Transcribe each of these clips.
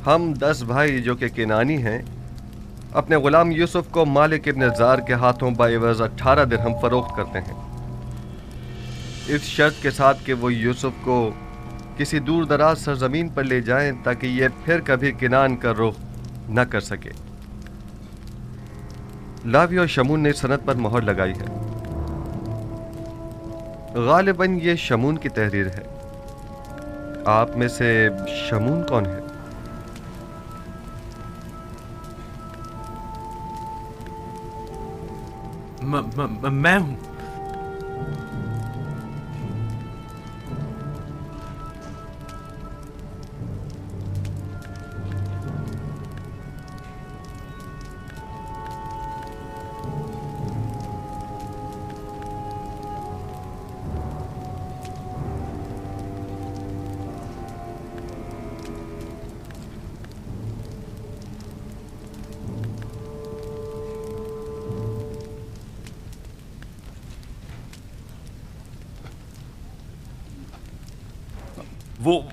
हम 10 भाई जो कि किनानी हैं, अपने गुलाम यूसुफ को मालिक इब्न ज़ार के हाथों बाइवज़ 18 दिरहम फरोख्त करते हैं, इस शर्त के साथ कि वो यूसुफ को किसी दूर दराज सरजमीन पर ले जाएं ताकि ये फिर कभी किनान का रुख न कर सके। लावी और शमून ने सनद पर मोहर लगाई है। गालिबन ये शमून की तहरीर है। आप में से शमून कौन है? मैं हूं।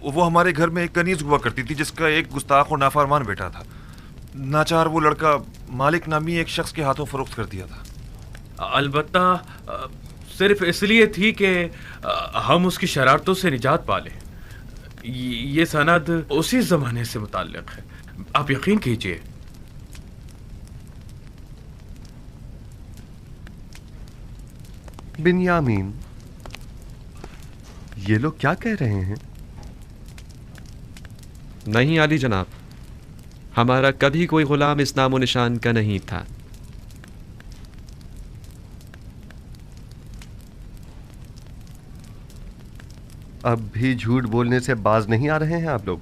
वो हमारे घर में एक कनीज हुआ करती थी जिसका एक गुस्ताख और नाफरमान बेटा था। नाचार वो लड़का मालिक नामी एक शख्स के हाथों फरोख्त कर दिया था। अलबत्ता सिर्फ इसलिए थी कि हम उसकी शरारतों से निजात पालें। ये सनद उसी जमाने से मुताल्लिक है, आप यकीन कीजिए। बिन्यामीन, ये लोग क्या कह रहे हैं? नहीं आली जनाब, हमारा कभी कोई गुलाम इस नामो निशान का नहीं था। अब भी झूठ बोलने से बाज नहीं आ रहे हैं आप लोग?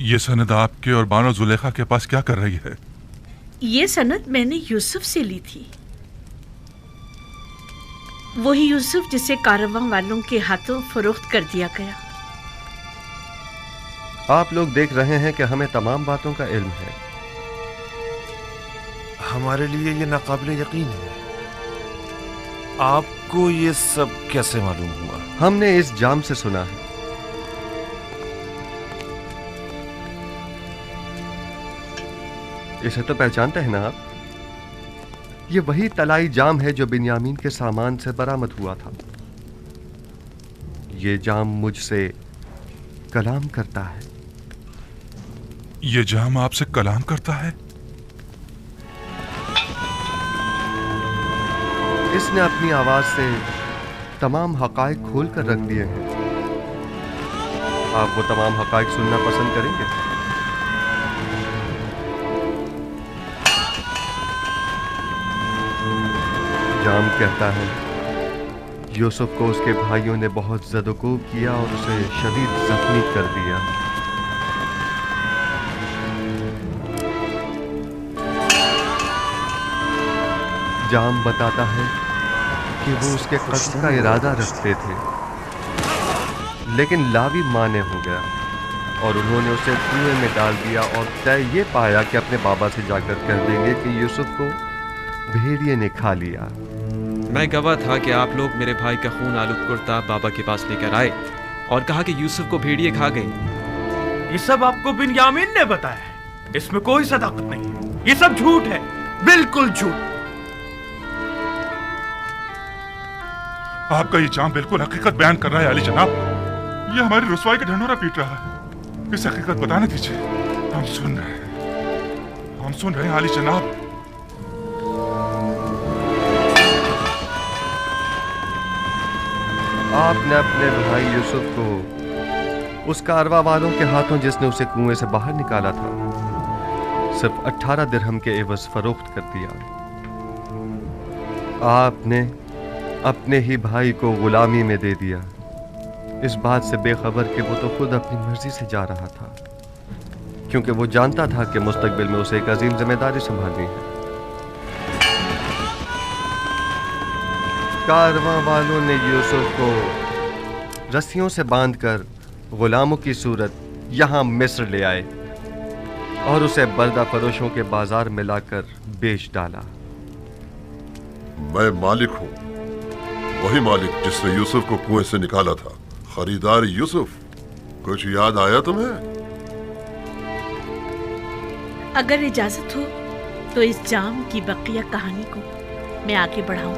ये सनद आपके और बानो जुलेखा के पास क्या कर रही है? ये सनद मैंने यूसुफ से ली थी, वही यूसुफ जिसे कारवां वालों के हाथों फरोख्त कर दिया गया। आप लोग देख रहे हैं कि हमें तमाम बातों का इल्म है। हमारे लिए ये नाकाबिले यकीन है। आपको ये सब कैसे मालूम हुआ? हमने इस जाम से सुना है। इसे तो पहचानते हैं ना आप? ये वही तलाई जाम है जो बिन्यामीन के सामान से बरामद हुआ था। ये जाम मुझसे कलाम करता है। ये जाम आपसे कलाम करता है? इसने अपनी आवाज से तमाम हकायक खोल कर रख दिए हैं। आप वो तमाम हकायक सुनना पसंद करेंगे? जाम कहता है, यूसुफ को उसके भाइयों ने बहुत ज़दोकोब किया और उसे शदीद जख्मी कर दिया। जाम बताता है कि वो उसके कत्ल का इरादा रखते थे, लेकिन लावी माने हो गया और उन्होंने उसे कुएं में डाल दिया और तय ये पाया कि अपने बाबा से जाकर कह देंगे कि यूसुफ को भेड़िए ने खा लिया। मैं गवाह था कि आप लोग मेरे भाई का खून आलूद कुर्ता बाबा के पास लेकर आए और कहा कि यूसुफ को भेड़िए खा गए। ये सब आपको बिन्यामीन ने बताया है, इसमें कोई सदाकत नहीं है, ये सब झूठ है, बिल्कुल झूठ। आपका ये जाम बिल्कुल हकीकत बयान कर रहा है आली जनाब। ये हमारी रुसवाई का ढंढोरा पीट रहा है। इस हकीकत बताने दीजिए। हम सुन रहे हैं आली जनाब। आपने अपने भाई यूसुफ को उस कारवा वालों के हाथों जिसने उसे कुएं से बाहर निकाला था सिर्फ 18 दिरहम के एवज फरोख्त कर दिया। आपने अपने ही भाई को गुलामी में दे दिया, इस बात से बेखबर कि वो तो खुद अपनी मर्जी से जा रहा था, क्योंकि वो जानता था कि मुस्तकबिल में उसे एक अजीम जिम्मेदारी संभालनी है। कारवां वालों ने यूसुफ को रस्सियों से बांधकर गुलामों की सूरत यहां मिस्र ले आए और उसे बर्दा फरोशों के बाजार में लाकर बेच डाला। मैं मालिक हूं, वही मालिक जिसने यूसुफ को कुएं से निकाला था। खरीदार यूसुफ, कुछ याद आया तुम्हें? अगर इजाजत हो तो इस जाम की बकिया कहानी को मैं आगे बढ़ाऊं।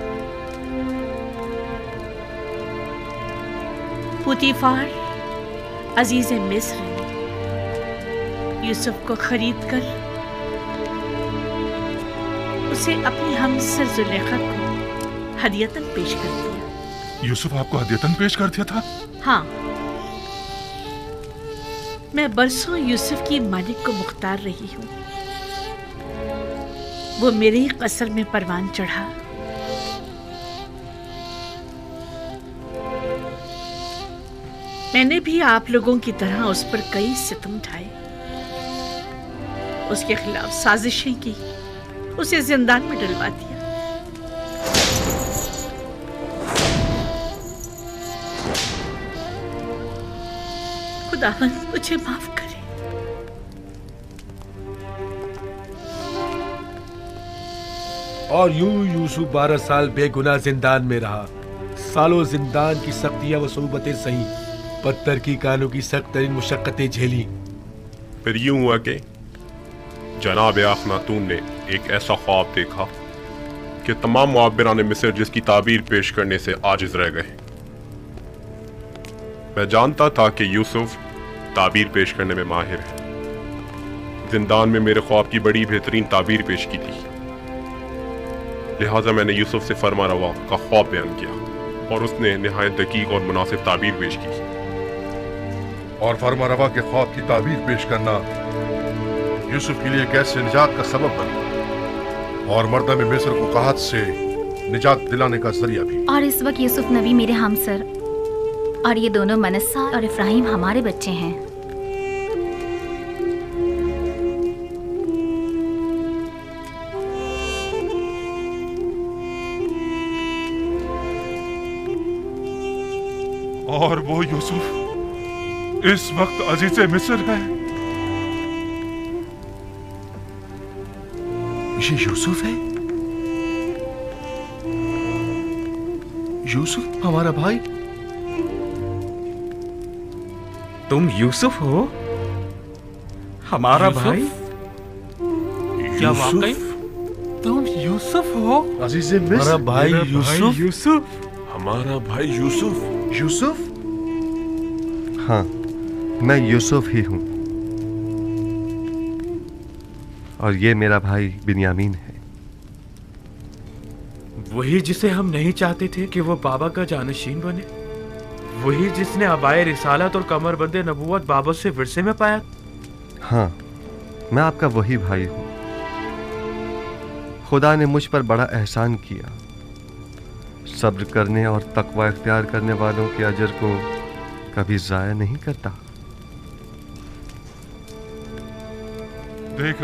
पुतीफार अजीज मिस्र ने यूसुफ को खरीद कर उसे अपनी हमसर जुलेखा को हदियतन पेश कर दिया। यूसुफ आपको हदियतन पेश कर दिया था? हाँ, मैं बरसों यूसुफ की मालिक को मुख्तार रही हूँ। वो मेरे ही कसर में परवान चढ़ा। मैंने भी आप लोगों की तरह उस पर कई सितम ढाए, उसके खिलाफ साजिशें की, उसे जिंदान में डलवा दिया। खुदावंद मुझे माफ करे। और यूं यूसुफ 12 साल बेगुनाह जिंदान में रहा। सालों जिंदान की सख्तियां व सूबतें सही, पत्थर की कानों की सख्त तरीन मुशक्कतें झेली। फिर यूं हुआ कि जनाब अखनातून ने एक ऐसा ख्वाब देखा कि तमाम मुआब्बिरान मिस्र जिसकी ताबीर पेश करने से आजिज रह गए। मैं जानता था कि यूसुफ ताबीर पेश करने में माहिर है। जिंदान में मेरे ख्वाब की बड़ी बेहतरीन ताबीर पेश की थी, लिहाजा मैंने यूसुफ से फरमा रवा का ख्वाब बयान किया और उसने निहायत दकीक और मुनासिब ताबीर पेश की। और फरमा रवा के ख्वाब की ताबीर पेश करना यूसुफ के लिए कैसे निजात का सबब बना और मर्दम मिस्र को कहत से निजात दिलाने का जरिया भी। और इस वक्त यूसुफ नबी मेरे हमसर और ये दोनों मनस्सा और इफ्राहिम हमारे बच्चे हैं। और वो यूसुफ इस वक्त अजीज मिस्र है। ये यूसुफ है? यूसुफ हमारा भाई? तुम यूसुफ हो? हमारा भाई? क्या वाकई तुम यूसुफ हो? अजीज मिस्र, हमारा भाई यूसुफ? यूसुफ? हमारा भाई यूसुफ? यूसुफ? हाँ, मैं यूसुफ ही हूँ और ये मेरा भाई बिन्यामीन है। वही जिसे हम नहीं चाहते थे कि वो बाबा का जानशीन बने, वही जिसने अबाए रिसालत और कमरबंद नबूवत बाबा से विरसे में पाया। हाँ, मैं आपका वही भाई हूँ। खुदा ने मुझ पर बड़ा एहसान किया। सब्र करने और तकवा इख्तियार करने वालों के अजर को कभी जाया नहीं करता। देख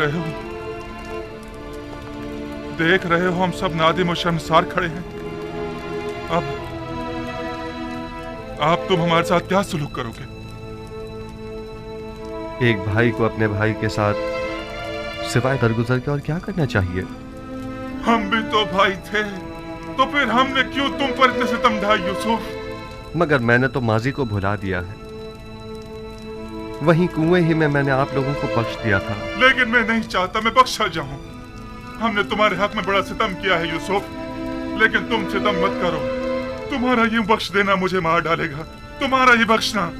रहे हो हम सब नादिम और शर्मसार खड़े हैं। अब तुम हमारे साथ क्या सलूक करोगे? एक भाई को अपने भाई के साथ सिवाय दरगुजर के और क्या करना चाहिए? हम भी तो भाई थे, तो फिर हमने क्यों तुम पर इतने सितम ढाए यूसुफ? मगर मैंने तो माजी को भुला दिया है। वहीं कुएं ही में मैंने आप लोगों को बख्श दिया था। लेकिन मैं नहीं चाहता मैं बख्शा जाऊं। हमने तुम्हारे हक में बड़ा सितम किया है यूसुफ, लेकिन तुम सितम मत करो। तुम्हारा यूं बख्श देना मुझे मार डालेगा। तुम्हारा ये बख्शना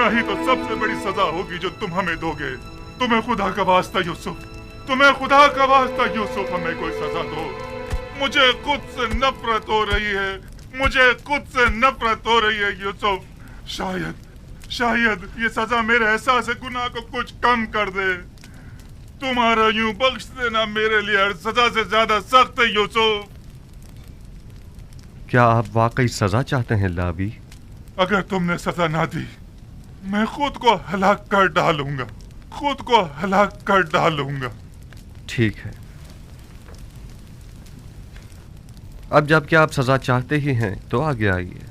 ही तो सबसे बड़ी सजा होगी जो तुम हमें दोगे। तुम्हें खुदा का वास्ता यूसुफ, तुम्हें खुदा का वास्ता यूसुफ, हमें कोई सजा दो। मुझे खुद से नफरत हो रही है, मुझे खुद से नफरत हो रही है यूसुफ। शायद ये सजा मेरे एहसास गुनाह को कुछ कम कर दे। तुम्हारा यूं बख्श देना मेरे लिए हर सजा से ज्यादा सख्त है यूसुफ। क्या आप वाकई सजा चाहते हैं लावी? अगर तुमने सजा ना दी, मैं खुद को हलाक कर डालूंगा। ठीक है, अब जबकि आप सजा चाहते ही हैं तो आगे आइए।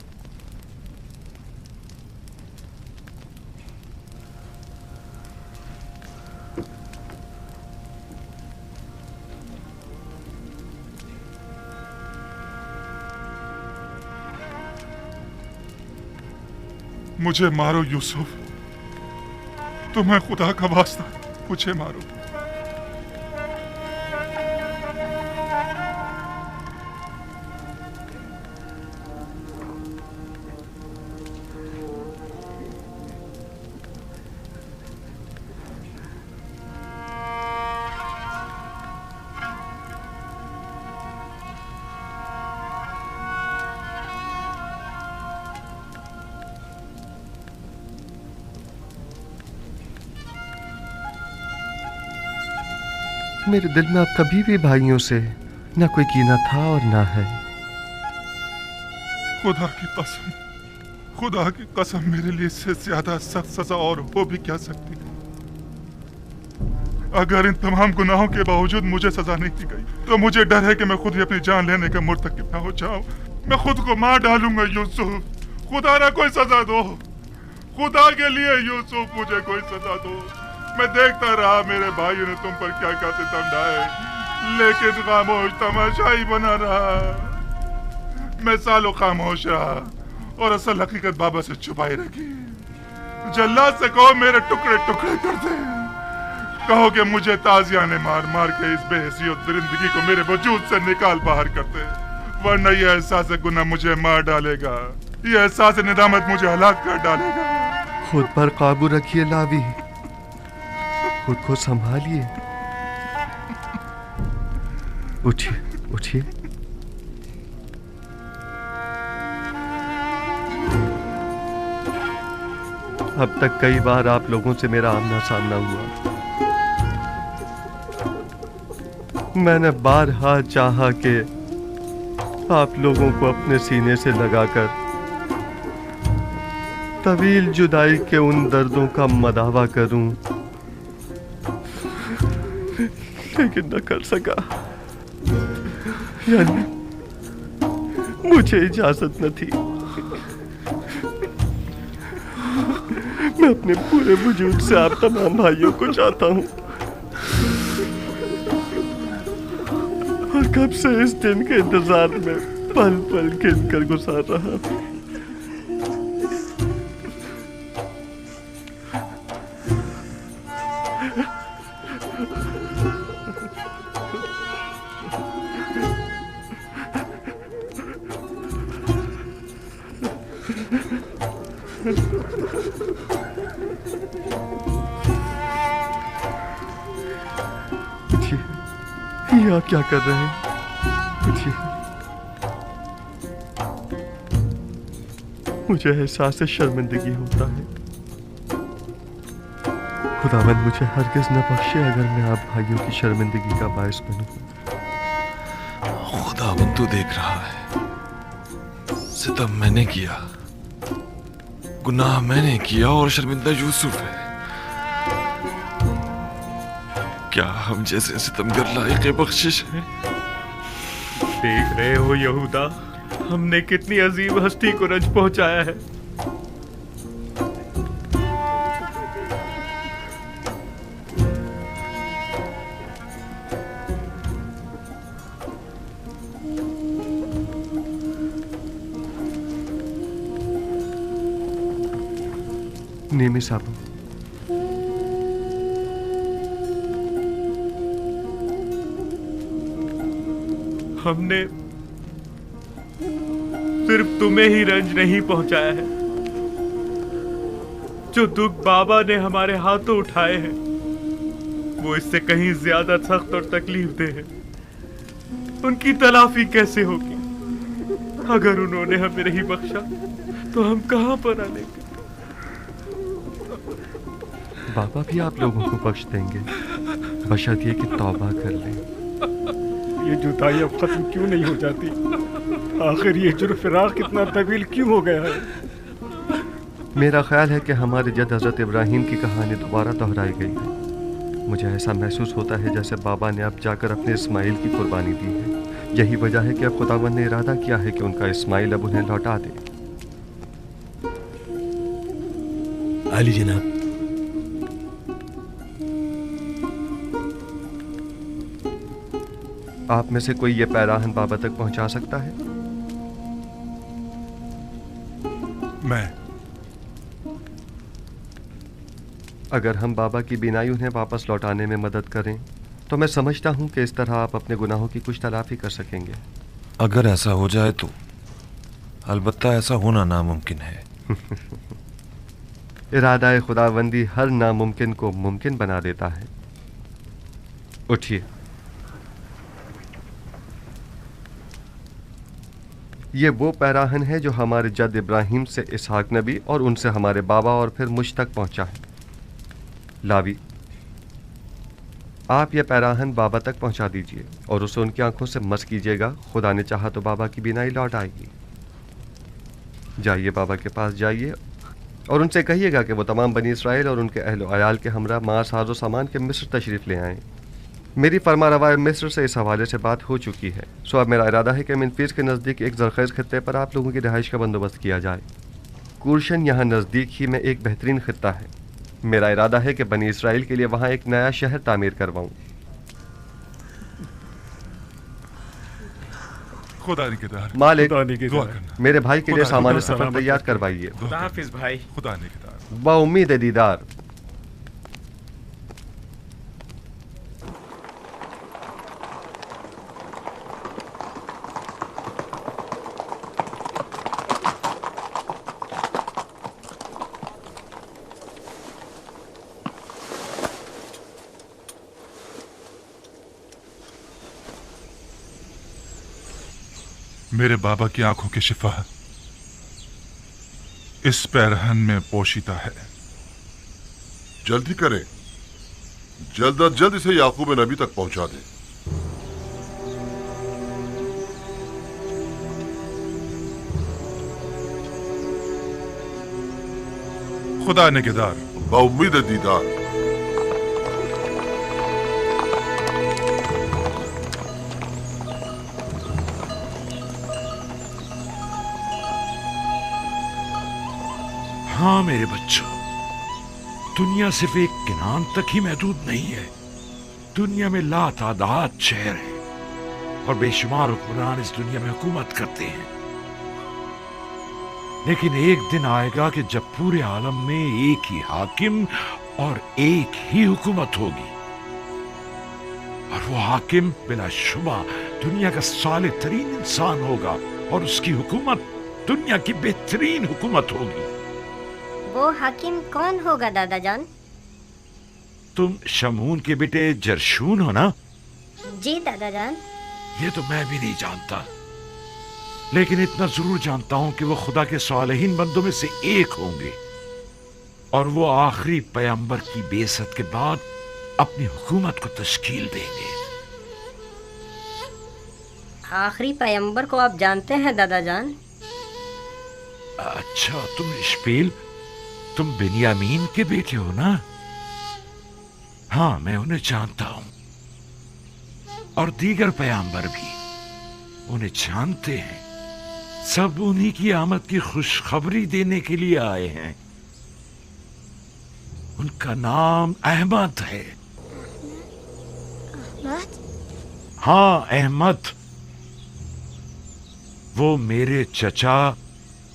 मुझे मारो यूसुफ, तुम्हें खुदा का वास्ता मुझे मारो। मेरे दिल में अब कभी भी भाइयों से न कोई कीना था और ना है। खुदा की कसम मेरे लिए इससे ज्यादा सख्त सजा और हो भी क्या सकती है। अगर इन तमाम गुनाहों के बावजूद मुझे सजा नहीं दी गई तो मुझे डर है कि मैं खुद ही अपनी जान लेने का मुर्तकिब ना हो जाऊं। मैं खुद को मार डालूंगा। यूसुफ, खुदा ना कोई सजा दो, खुदा के लिए यूसुफ मुझे कोई सजा दो। मैं देखता रहा मेरे भाइयों ने तुम पर क्या क्या सितम ढाए, लेकिन खामोश तमाशाई बना रहा। मैं सालों खामोश रहा और असल हकीकत बाबा से छुपाई रखी। जल्लाद से कहो मेरे टुकड़े टुकड़े कर दे, कहो कि मुझे ताजिया ने मार मार के इस बेहसियत दरिंदगी को मेरे वजूद से निकाल बाहर कर दे, वरना यह एहसास गुनाह मुझे मार डालेगा, यह एहसास निदामत मुझे हलाक कर डालेगा। खुद पर काबू रखिए लावी, खुद को संभालिए। उठिए उठिए। अब तक कई बार आप लोगों से मेरा आमना सामना हुआ। मैंने बारहा चाहा कि आप लोगों को अपने सीने से लगाकर तवील जुदाई के उन दर्दों का मदावा करूं, लेकिन न कर सका। यानी मुझे इजाजत न थी। मैं अपने पूरे वजूद से आप तमाम भाइयों को चाहता हूं और कब से इस दिन के इंतजार में पल पल गिन कर गुजार रहा हूं। आप क्या कर रहे हैं? मुझे एहसास शर्मिंदगी होता है। खुदावंद मुझे हरगिज न बख्शे अगर मैं आप भाइयों की शर्मिंदगी का बायस बनूं। खुदावंद तू देख रहा है, सितम मैंने किया, गुनाह मैंने किया और शर्मिंदा यूसुफ है। क्या हम जैसे सितमगर लायक बख्शिश है? देख रहे हो यहूदा, हमने कितनी अजीब हस्ती को रंज पहुंचाया है। नेमी साहब, हमने सिर्फ तुम्हें ही रंज नहीं पहुंचाया है, जो दुख बाबा ने हमारे हाथों उठाए हैं वो इससे कहीं ज्यादा सख्त और तकलीफ दे है। उनकी तलाफी कैसे होगी? अगर उन्होंने हमें नहीं बख्शा तो हम कहां पर आलेंगे? बाबा भी आप लोगों को बख्श देंगे, बशर्ते कि तौबा कर लें। ये जुदाई अब खत्म क्यों नहीं हो जाती? आखिर ये जुर्म फिराक कितना तवील क्यों हो गया है? मेरा ख्याल है कि हमारे जद हजरत इब्राहिम की कहानी दोबारा दोहराई गई है। मुझे ऐसा महसूस होता है जैसे बाबा ने अब जाकर अपने इस्माइल की कुर्बानी दी है। यही वजह है कि अब खुदावंद ने इरादा किया है कि उनका इस्माइल अब उन्हें लौटा दे। अली जनाब, आप में से कोई ये पैराहन बाबा तक पहुंचा सकता है? मैं। अगर हम बाबा की बिनाई उन्हें वापस लौटाने में मदद करें तो मैं समझता हूं कि इस तरह आप अपने गुनाहों की कुछ तलाफी कर सकेंगे। अगर ऐसा हो जाए तो अलबत्ता ऐसा होना नामुमकिन है। इरादा खुदावंदी हर नामुमकिन को मुमकिन बना देता है। उठिए। ये वो पैराहन है जो हमारे जद इब्राहिम से इसहाक नबी और उनसे हमारे बाबा और फिर मुझ तक पहुंचा है। लावी, आप यह पैराहन बाबा तक पहुंचा दीजिए और उसे उनकी आंखों से मस कीजिएगा। खुदा ने चाहा तो बाबा की बीनाई लौट आएगी। जाइए, बाबा के पास जाइए और उनसे कहिएगा कि वो तमाम बनी इसराइल और उनके अहलो अयाल के हमरा मांस साजो सामान के मिस्र तशरीफ़ ले आएँ। मेरी फरमा रवाय मिस्र से इस हवाले से बात हो चुकी है। सो अब मेरा इरादा है कि मिनफीस के नज़दीक एक जरखेज़ खत्ते पर आप लोगों की रिहाइश का बंदोबस्त किया जाए। कुरशन यहाँ नज़दीक ही में एक बेहतरीन खत्ता है। मेरा इरादा है कि बनी इसराइल के लिए वहाँ एक नया शहर तामीर करवाऊँ। खुदा निगहदार। मालिक, दुआ करना। मेरे भाई के लिए सामान सफ़र तैयार करवाइए। खुदा हाफिज भाई। खुदा निगहदार। बाउम्मीद दीदार। मेरे बाबा की आंखों की शिफा इस पैरहन में पोशीता है। जल्दी करें, जल्द अज जल्द इसे याकूब नबी तक पहुंचा दें। खुदा निगहदार। बाउम्मीद दीदार। हाँ मेरे बच्चों, दुनिया सिर्फ एक किनान तक ही महदूद नहीं है। दुनिया में लातादाद शहर हैं और बेशुमार हुक्मरान इस दुनिया में हुकूमत करते हैं। लेकिन एक दिन आएगा कि जब पूरे आलम में एक ही हाकिम और एक ही हुकूमत होगी, और वो हाकिम बिलाशुबा दुनिया का साले तरीन इंसान होगा और उसकी हुकूमत दुनिया की बेहतरीन हुकूमत होगी। वो हाकिम कौन होगा दादा जान? तुम शमून के बेटे जरशून हो ना? जी दादा जान। ये तो मैं भी नहीं जानता, लेकिन इतना जरूर जानता हूं कि वो खुदा के सालेहीन बंदों में से एक होंगे और वो आखिरी पैगंबर की बेइज्जत के बाद अपनी हुकूमत को तश्कील देंगे। आखिरी पैगंबर को आप जानते हैं दादा जान? अच्छा, तुम इश्माइल, तुम बिन्यामीन के बेटे हो ना? हाँ, मैं उन्हें जानता हूं और दीगर पैगंबर भी उन्हें जानते हैं। सब उन्हीं की आमद की खुशखबरी देने के लिए आए हैं। उनका नाम अहमद है। अहमद? हाँ, अहमद। वो मेरे चचा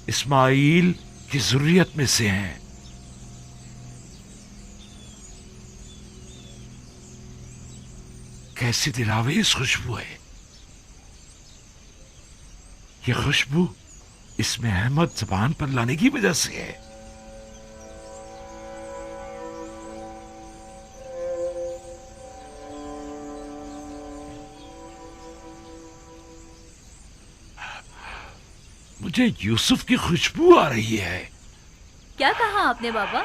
इस्माइल की जुर्रियत में से हैं। कैसी दिलावेज खुशबू है ये खुशबू इसमें अहमद ज़बान पर लाने की वजह से है। मुझे यूसुफ की खुशबू आ रही है। क्या कहा आपने बाबा?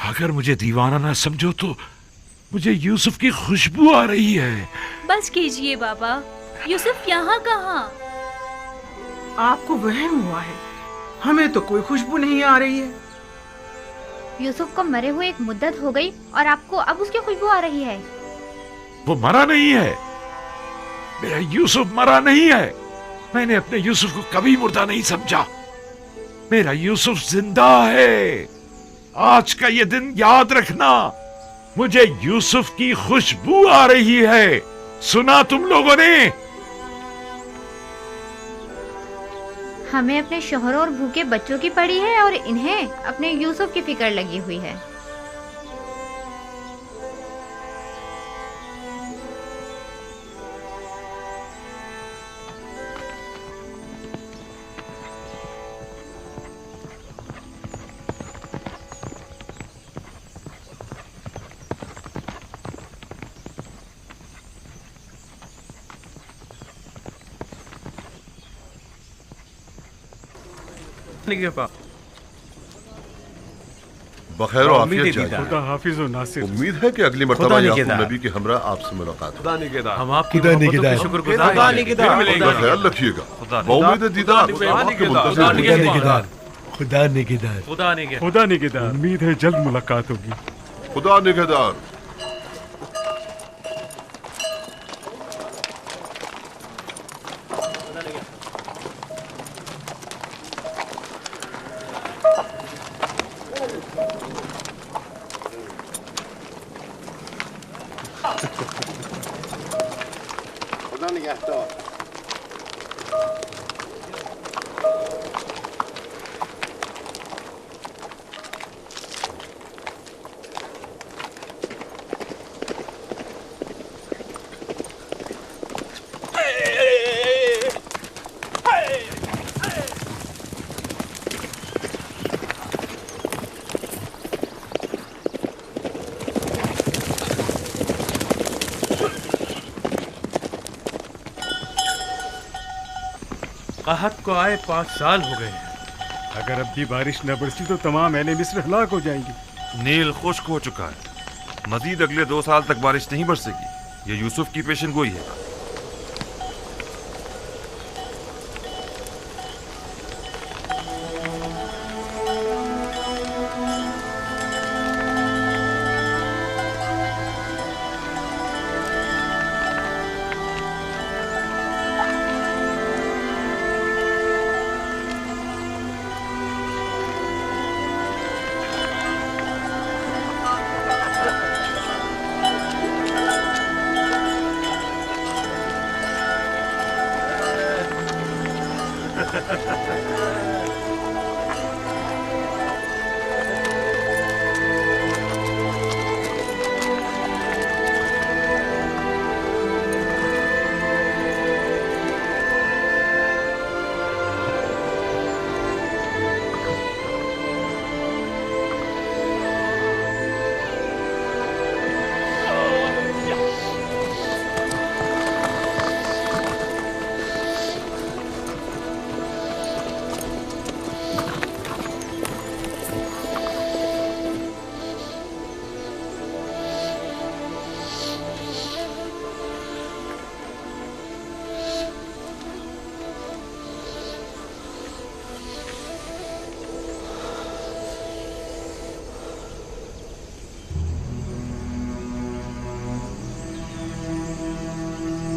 अगर मुझे दीवाना ना समझो तो मुझे यूसुफ की खुशबू आ रही है। बस कीजिए बाबा, यूसुफ यहाँ कहाँ? आपको वहम हुआ है, हमें तो कोई खुशबू नहीं आ रही है। यूसुफ को मरे हुए एक मुद्दत हो गई और आपको अब उसकी खुशबू आ रही है। वो मरा नहीं है, मेरा यूसुफ मरा नहीं है। मैंने अपने यूसुफ को कभी मुर्दा नहीं समझा। मेरा यूसुफ जिंदा है। आज का ये दिन याद रखना, मुझे यूसुफ की खुशबू आ रही है। सुना तुम लोगों ने? हमें अपने शोहरों और भूखे बच्चों की पड़ी है और इन्हें अपने यूसुफ की फिक्र लगी हुई है। बखैर और आफियत जाइए। खुदा हाफिज और नासिर। उम्मीद है कि अगली मर्तबा याकूब नबी के हमरा आपसे मुलाकात हो। हम आपकी मोहब्बत के शुक्रगुजार हैं। फिर मिलेंगे। ख्याल रखिएगा। बहुउम्मीद दीदार। खुदा निगहदार। खुदा निगहदार। उम्मीद है जल्द मुलाकात होगी। खुदा निगहदार। खुदा निगहदार। कहत को आए 5 साल हो गए हैं। अगर अब भी बारिश न बरसी तो तमाम अहले मिस्र हलाक हो जाएंगे। नील खुश्क हो चुका है। मजीद अगले 2 साल तक बारिश नहीं बरसेगी। ये यूसुफ की पेशन गोई है।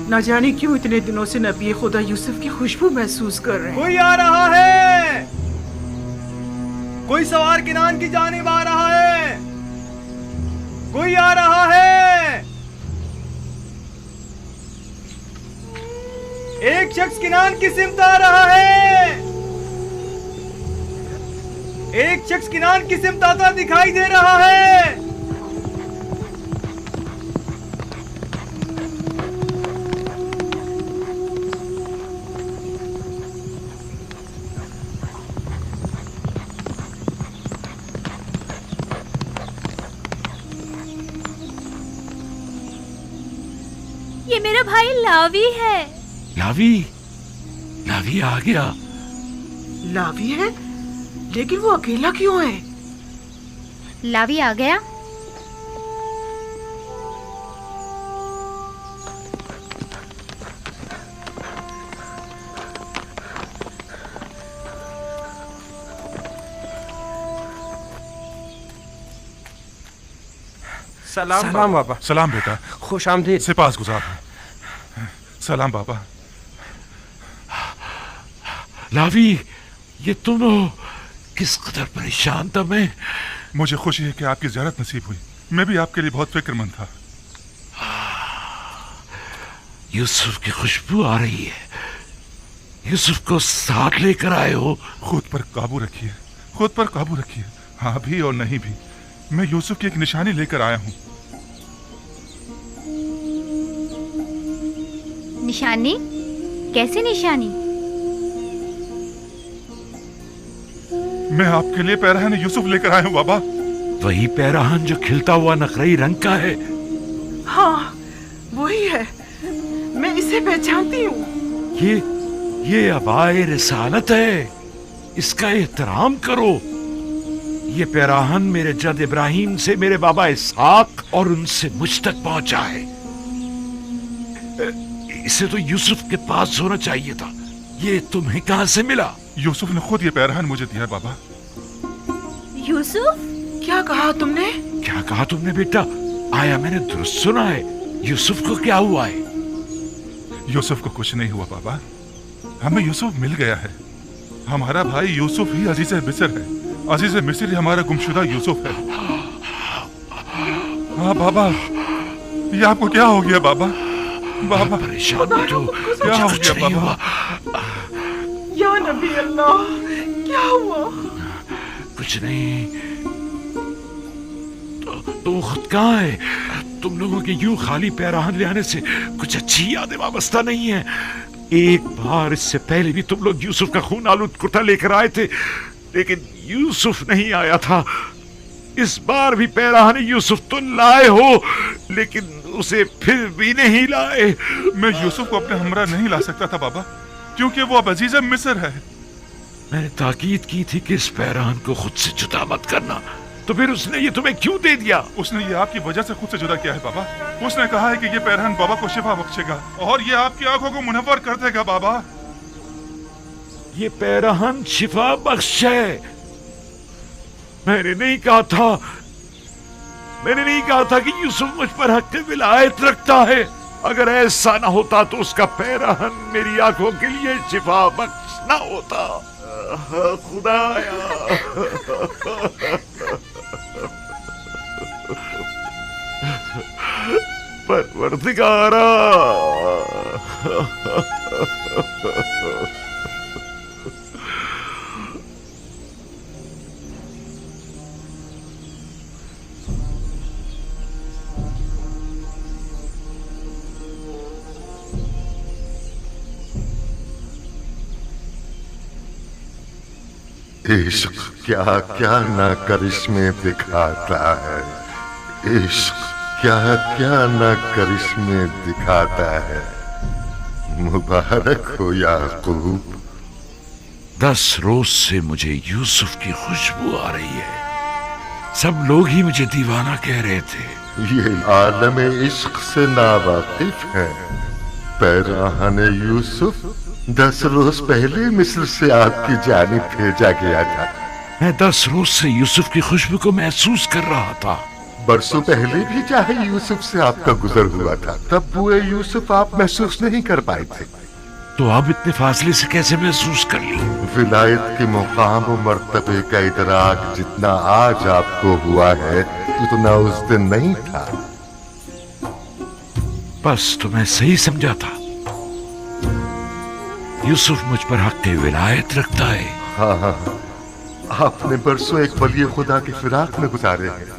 न जाने क्यों इतने दिनों से नबी खुदा यूसुफ की खुशबू महसूस कर रहे हैं। कोई आ रहा है। कोई सवार किनान की जानिब आ रहा है। कोई आ रहा है। एक शख्स किनान की सिमत आ रहा है। एक शख्स किनान की सिमत आता दिखाई दे रहा है। ये मेरा भाई लावी है। लावी? लावी आ गया। लावी है? लेकिन वो अकेला क्यों है? लावी आ गया? सलाम बाबा। सलाम बेटा। खुश आमदीद। सिपास गुजार। सलाम बाबा। लावी, ये तुम हो? किस कदर परेशान था मैं। मुझे खुशी है कि आपकी ज़ियारत नसीब हुई। मैं भी आपके लिए बहुत फिक्रमंद था। यूसुफ की खुशबू आ रही है। यूसुफ को साथ लेकर आए हो? खुद पर काबू रखिए। खुद पर काबू रखिए। हाँ भी और नहीं भी, मैं यूसुफ की एक निशानी लेकर आया हूँ। निशानी? कैसी निशानी? मैं आपके लिए पैराहन यूसुफ लेकर आया हूँ बाबा। वही पैराहन जो खिलता हुआ नखरई रंग का है? हाँ, वही है। मैं इसे पहचानती हूँ। ये अबाए रिसालत है। इसका एहतराम करो। ये पैराहन मेरे जद इब्राहिम से मेरे बाबा इसहाक और उनसे मुझ तक पहुंचा है। इसे तो यूसुफ के पास होना चाहिए था। ये तुम्हें कहां से मिला? यूसुफ ने खुद ये पैराहन मुझे दिया बाबा। यूसुफ? क्या कहा तुमने? क्या कहा तुमने बेटा? आया मैंने दुरुस्त सुना है? यूसुफ को क्या हुआ है? यूसुफ को कुछ नहीं हुआ बाबा, हमें यूसुफ मिल गया है। हमारा भाई यूसुफ ही अजीज मिस्र है। अजीज मिस्र ही हमारा गुमशुदा यूसुफ है। हाँ बाबा, ये आपको क्या हो गया बाबा? बाबा परेशान मत हो, क्या हो गया बाबा? या नबी अल्लाह, क्या हुआ? कुछ नहीं। तो खुद कहाँ है? तुम लोगों के यूं खाली पैराहन ले आने से कुछ अच्छी यादें वाबस्ता नहीं है। एक बार इससे पहले भी तुम लोग यूसुफ का खून आलूद कुर्ता लेकर आए थे, लेकिन यूसुफ नहीं आया था। इस बार भी पैराहन यूसुफ तो लाए हो, लेकिन उसे फिर भी नहीं लाए। मैं यूसुफ को अपने हमरा नहीं ला सकता था बाबा, क्योंकि वो अब अजीज मिस्र है। मैंने ताकीद की थी कि इस पैराहन को खुद से जुदा मत करना, तो फिर उसने ये तुम्हें क्यों दे दिया? उसने ये आपकी वजह से खुद से जुदा किया है बाबा। उसने कहा है कि ये पैराहन बाबा को शिफा बख्शेगा और ये आपकी आंखों को मुनव्वर कर देगा बाबा। ये पैराहन शिफा बख्श है। मैंने नहीं कहा था कि यूसुफ मुझ पर हक विलायत रखता है। अगर ऐसा ना होता तो उसका पैराहन मेरी आंखों के लिए शिफा बख्श ना होता। खुदाया परवरदिगारा, इश्क क्या क्या ना करिश्मे दिखाता है। इश्क क्या क्या ना करिश्मे दिखाता है। मुबारक हो याकूब। 10 रोज से मुझे यूसुफ की खुशबू आ रही है। सब लोग ही मुझे दीवाना कह रहे थे। ये आलम इश्क से नावाकिफ है। पैराहन यूसुफ 10 रोज पहले मिस्र से आपकी जानिब भेजा गया था। मैं 10 रोज से यूसुफ की खुशबू को महसूस कर रहा था। बरसों पहले भी चाहे यूसुफ से आपका गुजर हुआ था, तब बुए यूसुफ आप महसूस नहीं कर पाए थे। तो अब इतने फासले से कैसे महसूस कर ली? विलायत के मुकाम और मर्तबे का इदराक जितना आज आपको हुआ है, उतना उस दिन नहीं था। बस तो मैं सही समझा था। यूसुफ मुझ पर हक विलायत रखता है। हाँ, आपने बरसों एक वली खुदा की फिराक में गुजारे हैं।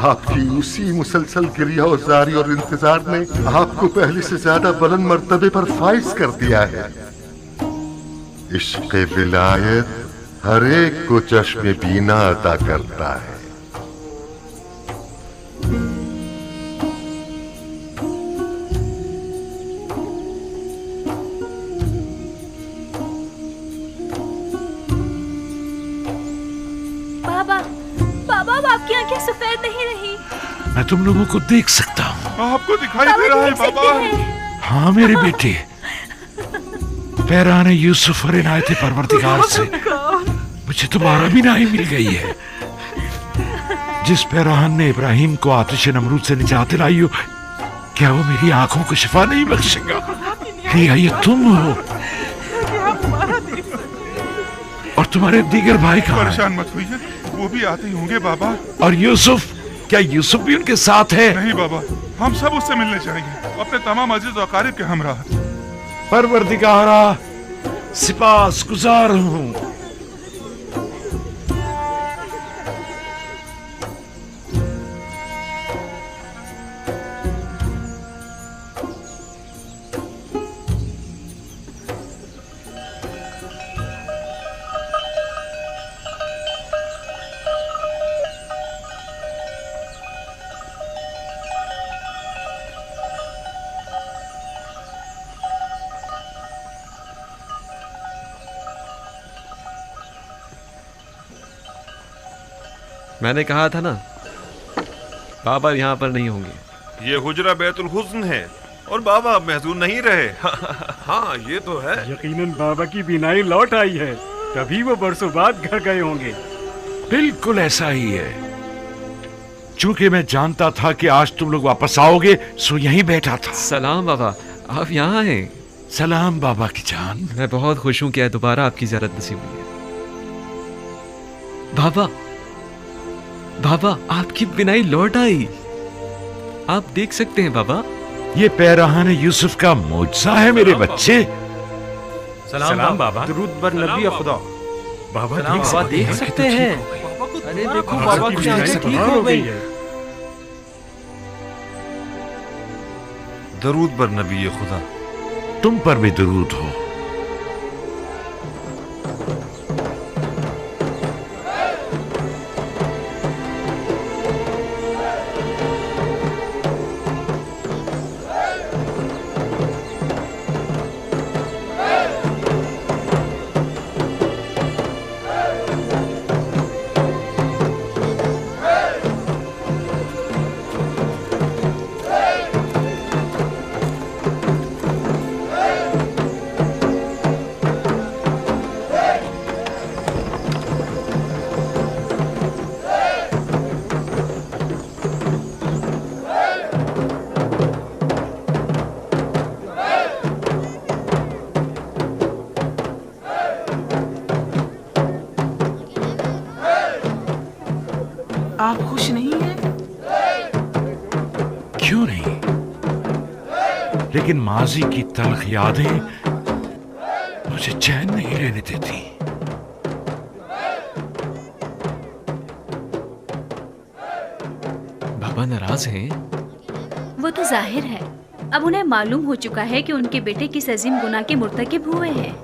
आपकी उसी मुसलसल गिरियाज़ारी और इंतजार ने आपको पहले से ज्यादा बुलंद मर्तबे पर फाइज कर दिया है। इश्क़ विलायत हर एक को चश्मे बीना अता करता है। आपकी आंखें सफेद नहीं रही। मैं तुम लोगों को देख सकता हूँ। आपको दिखाई दे रहा है बाबा। हाँ मेरे बेटे, पैराहन यूसुफ और इनायत परवरदिगार से मुझे तुम्हारा भी नाई मिल गई है। जिस पैराहन ने इब्राहिम को आतिश नमरूद से निजात दिलाई हो, क्या वो मेरी आंखों को शिफा नहीं बख्शेगा? ये तुम हो और तुम्हारे दीगर भाई कहाँ हैं? परेशान मत होइए, वो भी आते ही होंगे बाबा। और यूसुफ, क्या यूसुफ भी उनके साथ है? नहीं बाबा, हम सब उससे मिलने जाएंगे, अपने तमाम अजीज और अकारिब के हमरा। परवरदिगारा, सिपास गुजार हूँ। मैंने कहा था ना, बाबा यहाँ पर नहीं होंगे। ये हुजरा बैतुल हुस्न है और बाबा अब महजूर नहीं रहे। हाँ ये तो है। यकीनन बाबा की बीनाई लौट आई है, तभी वो बरसों बाद घर गए होंगे। बिल्कुल ऐसा ही है। चूंकि मैं जानता था कि आज तुम लोग वापस आओगे, सो यहीं बैठा था। सलाम बाबा, आप यहाँ हैं। सलाम बाबा की जान। मैं बहुत खुश हूँ कि दोबारा आपकी ज़ियारत नसीब हुई है। बाबा, बाबा आपकी बिनाई लौट आई। आप देख सकते हैं बाबा। ये पैरहान यूसुफ का मौजज़ा है मेरे बच्चे। सलाम बाबा। दुरूद बर नबी खुदा। बाबा देख सकते हैं। अरे देखो बाबा की आंखें ठीक हो गई है। दरूद बर नबी खुदा। तुम पर भी दरूद हो। आप खुश नहीं हैं? क्यों नहीं? लेकिन माजी की तल्ख यादें मुझे चैन नहीं रहने देती। बाबा नाराज हैं? वो तो जाहिर है। अब उन्हें मालूम हो चुका है कि उनके बेटे किस अजीम गुनाह के मुर्तकिब हुए हैं।